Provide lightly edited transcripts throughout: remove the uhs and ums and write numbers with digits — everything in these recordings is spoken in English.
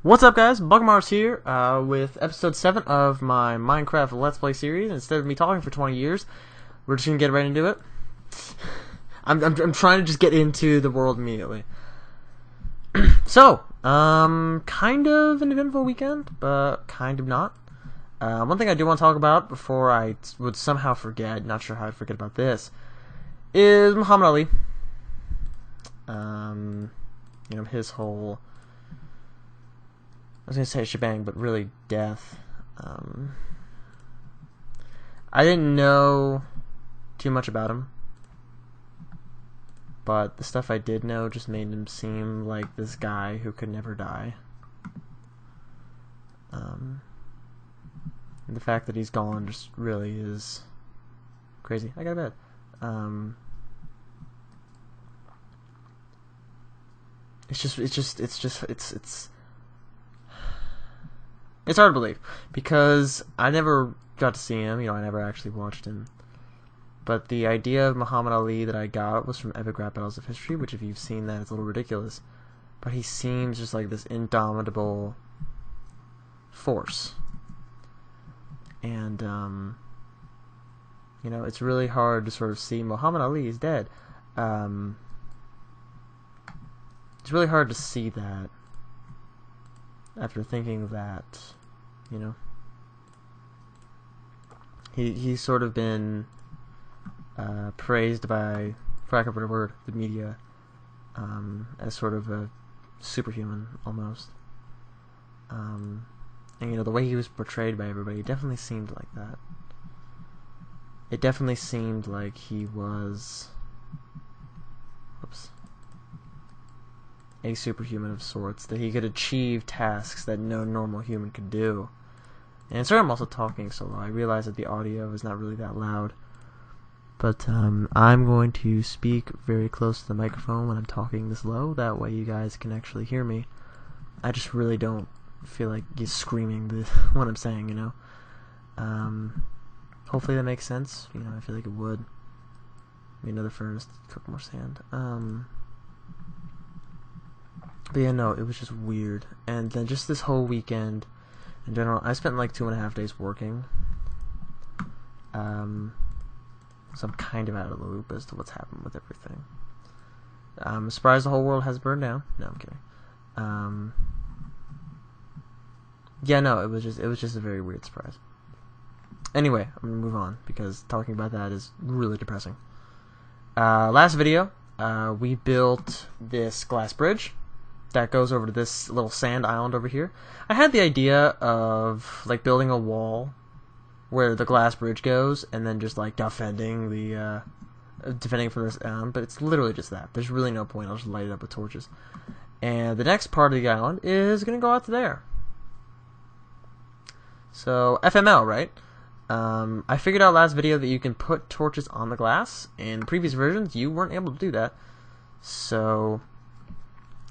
What's up, guys? Bugmars here with episode 7 of my Minecraft Let's Play series. Instead of me talking for 20 years, we're just gonna get right into it. I'm trying to just get into the world immediately. So, kind of an eventful weekend, but kind of not. One thing I do want to talk about before I would somehow forget, not sure how I'd forget about this, is Muhammad Ali. You know, his whole... I was gonna say shebang, but really death. I didn't know too much about him, but the stuff I did know just made him seem like this guy who could never die. And the fact that he's gone just really is crazy. I got to bed. It's hard to believe, because I never got to see him, I never actually watched him. But the idea of Muhammad Ali that I got was from Epic Rap Battles of History, which if you've seen that, it's a little ridiculous. But he seems just like this indomitable force. And, it's really hard to sort of see Muhammad Ali is dead. It's really hard to see that after thinking that, he's sort of been praised by, for lack of a better word, the media, as sort of a superhuman almost. And the way he was portrayed by everybody, it definitely seemed like that. It definitely seemed like he was a superhuman of sorts, that he could achieve tasks that no normal human could do. And sorry I'm also talking so low. I realize that the audio is not really that loud, but I'm going to speak very close to the microphone when I'm talking this low. That way you guys can actually hear me. I just really don't feel like he's screaming what I'm saying, Hopefully that makes sense. I feel like it would. Maybe another furnace to cook more sand. But yeah, no, it was just weird. And then just this whole weekend, in general, I spent like 2.5 days working. So I'm kind of out of the loop as to what's happened with everything. I'm surprised the whole world has burned down. No, I'm kidding. Yeah, no, it was just a very weird surprise. Anyway, I'm gonna move on because talking about that is really depressing. Last video, we built this glass bridge that goes over to this little sand island over here. I had the idea of like building a wall where the glass bridge goes, and then just like defending from this island. But it's literally just that. There's really no point. I'll just light it up with torches. And the next part of the island is gonna go out to there. So FML, right? I figured out last video that you can put torches on the glass. In previous versions, you weren't able to do that. So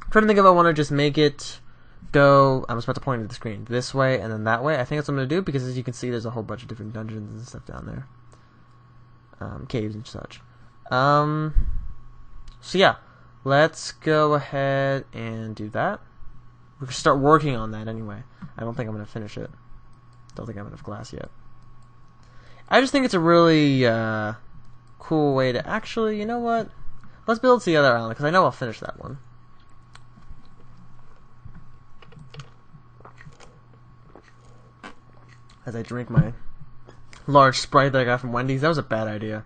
I'm trying to think if I want to just make it go, I'm just about to point at the screen, this way and then that way. I think that's what I'm going to do, because as you can see, there's a whole bunch of different dungeons and stuff down there. Caves and such. So yeah, let's go ahead and do that. We're going to start working on that anyway. I don't think I'm going to finish it. Don't think I have enough glass yet. I just think it's a really cool way to actually, you know what? Let's build the other island, because I know I'll finish that one. As I drink my large Sprite that I got from Wendy's. That was a bad idea.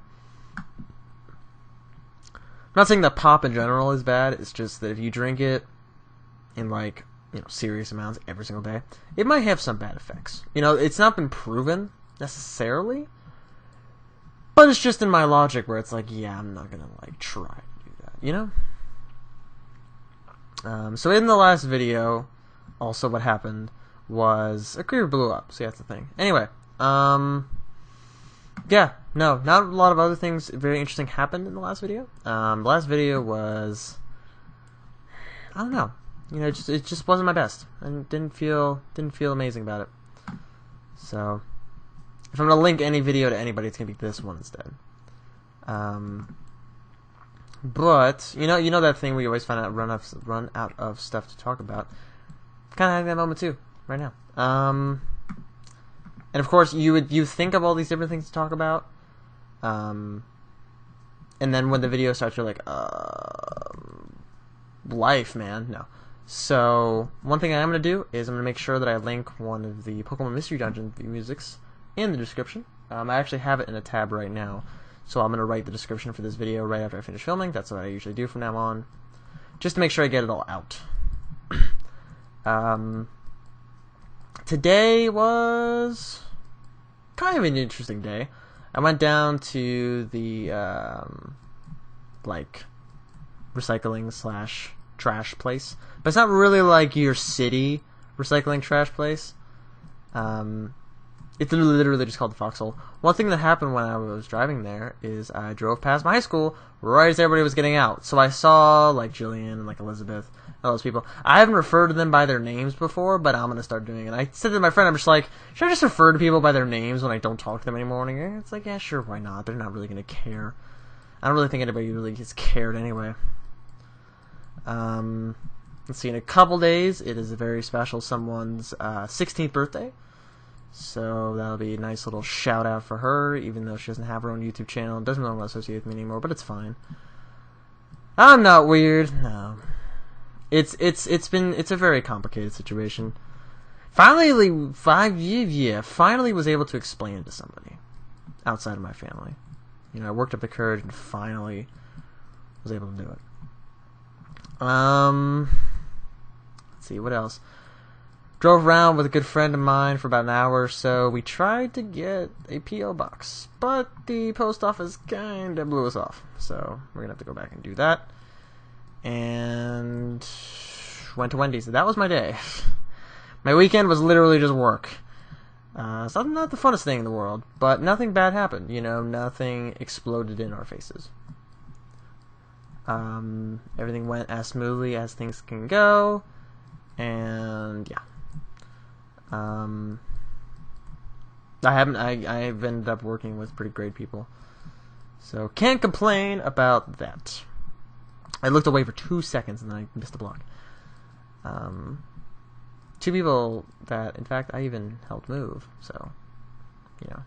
I'm not saying that pop in general is bad. It's just that if you drink it in like, serious amounts every single day, it might have some bad effects. It's not been proven necessarily, but it's just in my logic where it's like, yeah, I'm not gonna like try to do that, so in the last video, also what happened was a creeper blew up. So that's the thing. Anyway, yeah, no, not a lot of other things very interesting happened in the last video. The last video was, I don't know, it just wasn't my best, and didn't feel amazing about it. So if I'm gonna link any video to anybody, it's gonna be this one instead. But you know that thing where you always run out of stuff to talk about. kind of having that moment too right now. And of course, you think of all these different things to talk about, and then when the video starts, you're like, life, man. No. So one thing I am going to do is I'm going to make sure that I link one of the Pokemon Mystery Dungeon musics in the description. I actually have it in a tab right now, so I'm going to write the description for this video right after I finish filming. That's what I usually do from now on, just to make sure I get it all out. Today was kind of an interesting day. I went down to the like recycling / trash place, but it's not really like your city recycling trash place. It's literally just called the Foxhole. One thing that happened when I was driving there is I drove past my high school right as everybody was getting out. So I saw like Jillian and like Elizabeth and all those people. I haven't referred to them by their names before, but I'm gonna start doing it. I said to my friend, I'm just like, should I just refer to people by their names when I don't talk to them anymore? And it's like, yeah, sure, why not? They're not really gonna care. I don't really think anybody really gets cared anyway. Let's see, in a couple days, it is a very special someone's 16th birthday. So that'll be a nice little shout out for her, even though she doesn't have her own YouTube channel and doesn't really want to associate with me anymore, but it's fine. I'm not weird. No. It's a very complicated situation. Finally, finally was able to explain it to somebody outside of my family. You know, I worked up the courage and finally was able to do it. Let's see, what else? Drove around with a good friend of mine for about an hour or so. We tried to get a P.O. box, but the post office kind of blew us off. So we're going to have to go back and do that. And went to Wendy's. That was my day. My weekend was literally just work. So not the funnest thing in the world, but nothing bad happened. You know, nothing exploded in our faces. Everything went as smoothly as things can go. And yeah. I've ended up working with pretty great people, so can't complain about that. I looked away for 2 seconds and then I missed the block. 2 people that, in fact, I even helped move, so, you know,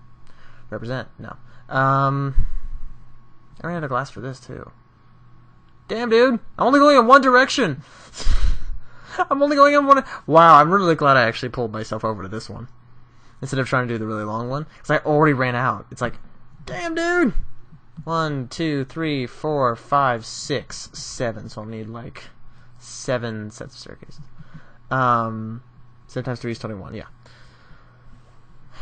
represent. No. I ran out of glass for this too. Damn, dude! I'm only going in one direction. I'm only going in one. Wow, I'm really glad I actually pulled myself over to this one instead of trying to do the really long one, because I already ran out. It's like, damn, dude. 1, 2, 3, 4, 5, 6, 7. So I'll need like 7 sets of staircases. 7 times 3 is 21. Yeah.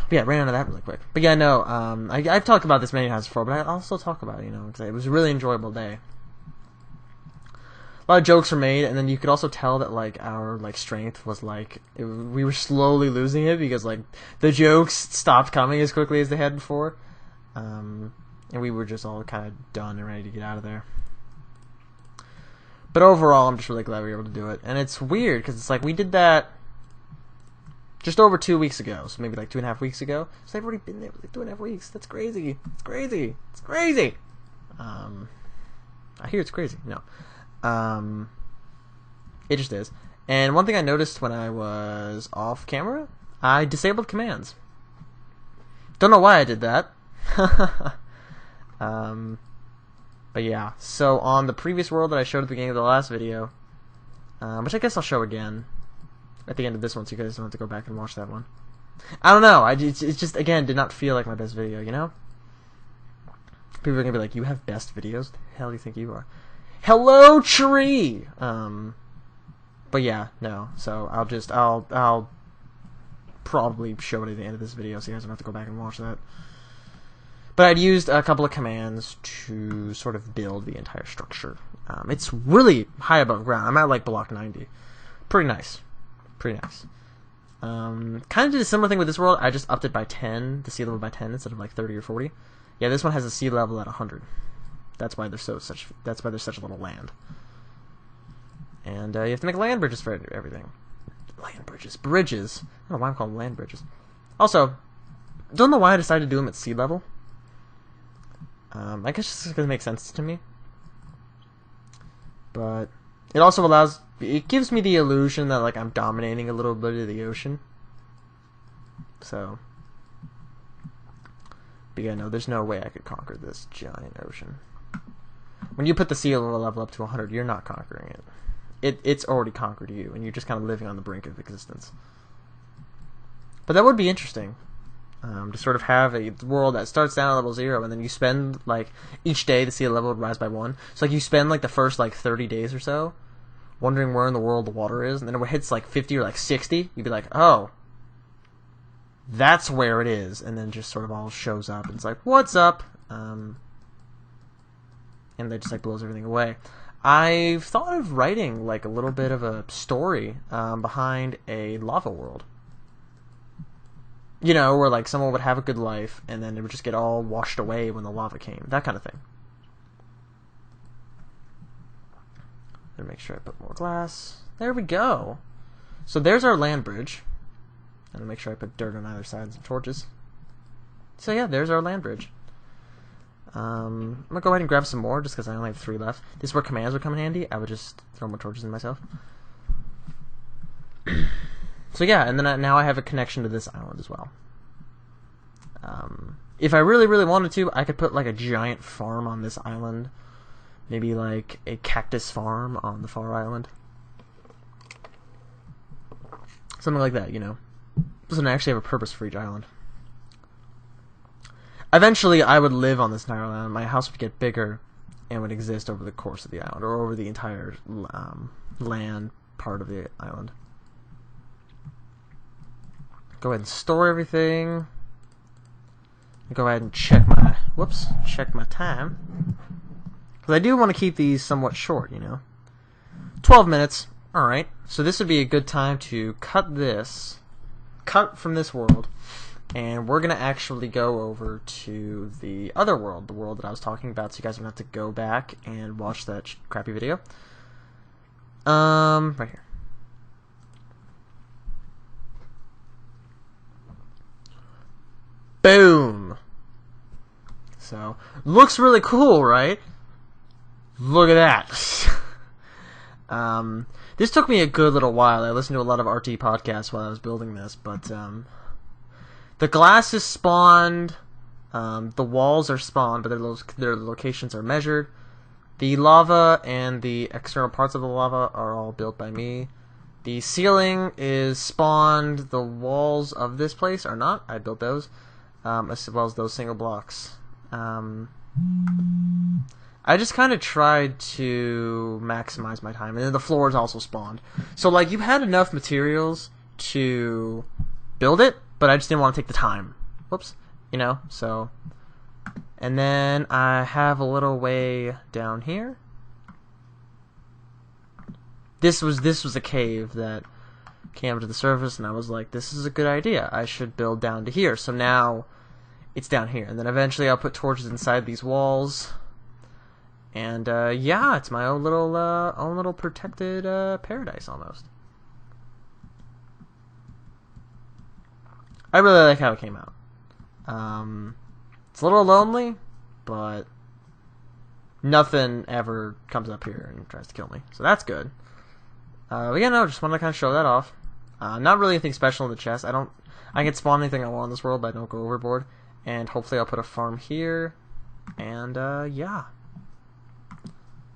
But yeah, ran out of that really quick. But yeah, no. I've talked about this many times before, but I'll still talk about it, you know, because it was a really enjoyable day. A lot of jokes were made, and then you could also tell that like our like strength was like we were slowly losing it because like the jokes stopped coming as quickly as they had before, and we were just all kind of done and ready to get out of there. But overall, I'm just really glad we were able to do it, and it's weird because it's like we did that just over 2 weeks ago, so maybe like 2.5 weeks ago. So they've already been there for like 2.5 weeks. That's crazy. It's crazy. It's crazy. I hear it's crazy. No. It just is. And one thing I noticed when I was off camera, I disabled commands. Don't know why I did that. But yeah, so on the previous world that I showed at the beginning of the last video, which I guess I'll show again at the end of this one so you guys don't have to go back and watch that one. I don't know, it just, again, did not feel like my best video, you know? People are gonna be like, you have best videos? What the hell do you think you are? Hello, tree! But yeah, no. So I'll probably show it at the end of this video, so you guys don't have to go back and watch that. But I'd used a couple of commands to sort of build the entire structure. It's really high above ground. I'm at like block 90. Pretty nice. Pretty nice. Kind of did a similar thing with this world. I just upped it by 10, the sea level by 10 instead of like 30 or 40. Yeah, this one has a sea level at 100. That's why there's such a little land. And you have to make land bridges for everything. Land bridges. Bridges. I don't know why I'm calling them land bridges. Also, don't know why I decided to do them at sea level. I guess just because it makes sense to me. But it also allows it gives me the illusion that like I'm dominating a little bit of the ocean. So, but yeah, no, there's no way I could conquer this giant ocean. When you put the sea level up to 100, you're not conquering it. It's already conquered you, and you're just kind of living on the brink of existence. But that would be interesting. To sort of have a world that starts down at level 0, and then you spend, like, each day the sea level would rise by 1. So, like, you spend, like, the first, like, 30 days or so wondering where in the world the water is, and then when it hits, like, 50 or, like, 60, you'd be like, oh, that's where it is, and then just sort of all shows up, and it's like, what's up? And that just, like, blows everything away. I've thought of writing, like, a little bit of a story behind a lava world. You know, where, like, someone would have a good life, and then it would just get all washed away when the lava came. That kind of thing. Gotta make sure I put more glass. There we go. So there's our land bridge. And make sure I put dirt on either side and some torches. So yeah, there's our land bridge. I'm gonna go ahead and grab some more, just because I only have 3 left. This is where commands would come in handy. I would just throw more torches in myself. So yeah, and then now I have a connection to this island as well. If I really, really wanted to, I could put like a giant farm on this island. Maybe like a cactus farm on the far island. Something like that, you know. Doesn't actually have a purpose for each island. Eventually, I would live on this entire island. My house would get bigger and would exist over the course of the island, or over the entire land part of the island. Go ahead and store everything. Go ahead and check my check my time, because I do want to keep these somewhat short, you know. 12 minutes. All right. So this would be a good time to cut from this world, and we're gonna actually go over to the other world, the world that I was talking about. So you guys are gonna have to go back and watch that crappy video. Right here. Boom! So, looks really cool, right? Look at that. This took me a good little while. I listened to a lot of RT podcasts while I was building this, but the glass is spawned, the walls are spawned, but their locations are measured. The lava and the external parts of the lava are all built by me. The ceiling is spawned, the walls of this place are not. I built those. As well as those single blocks. I just kind of tried to maximize my time, and then the floor is also spawned. So, like, you had enough materials to build it, but I just didn't want to take the time. Whoops. You know, so. And then I have a little way down here. This was a cave that came up to the surface, and I was like, this is a good idea. I should build down to here. So now it's down here, and then eventually I'll put torches inside these walls, and yeah, it's my own little protected paradise almost. I really like how it came out. It's a little lonely, but nothing ever comes up here and tries to kill me, so that's good. But yeah, no, just wanted to kind of show that off. Not really anything special in the chest. I can spawn anything I want in this world, but I don't go overboard. And hopefully I'll put a farm here. And yeah.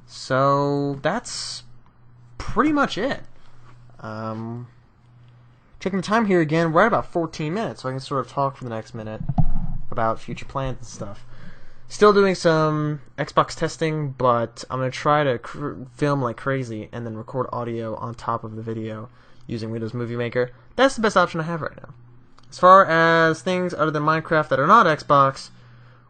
So that's pretty much it. Checking the time here again, we're at about 14 minutes, so I can sort of talk for the next minute about future plans and stuff. Still doing some Xbox testing, but I'm going to try to film like crazy and then record audio on top of the video using Windows Movie Maker. That's the best option I have right now. As far as things other than Minecraft that are not Xbox,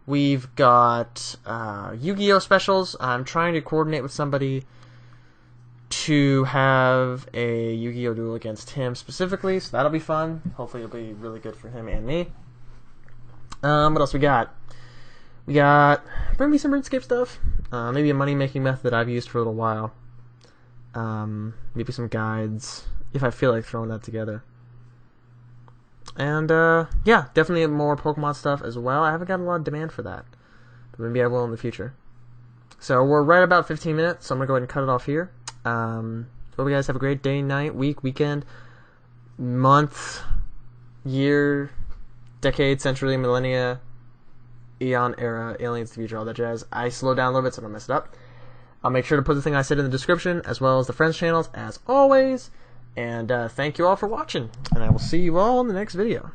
we've got Yu-Gi-Oh! Specials. I'm trying to coordinate with somebody to have a Yu-Gi-Oh! Duel against him specifically, so that'll be fun. Hopefully it'll be really good for him and me. What else we got? We got bring me some RuneScape stuff. Maybe a money-making method that I've used for a little while. Maybe some guides, if I feel like throwing that together. And, yeah, definitely more Pokemon stuff as well. I haven't got a lot of demand for that, but maybe I will in the future. So we're right about 15 minutes, so I'm going to go ahead and cut it off here. Hope you guys have a great day, night, week, weekend, month, year, decade, century, millennia, eon, era, aliens, the future, all that jazz. I slowed down a little bit so I don't mess it up. I'll make sure to put the thing I said in the description, as well as the friends channels, as always. And thank you all for watching, and I will see you all in the next video.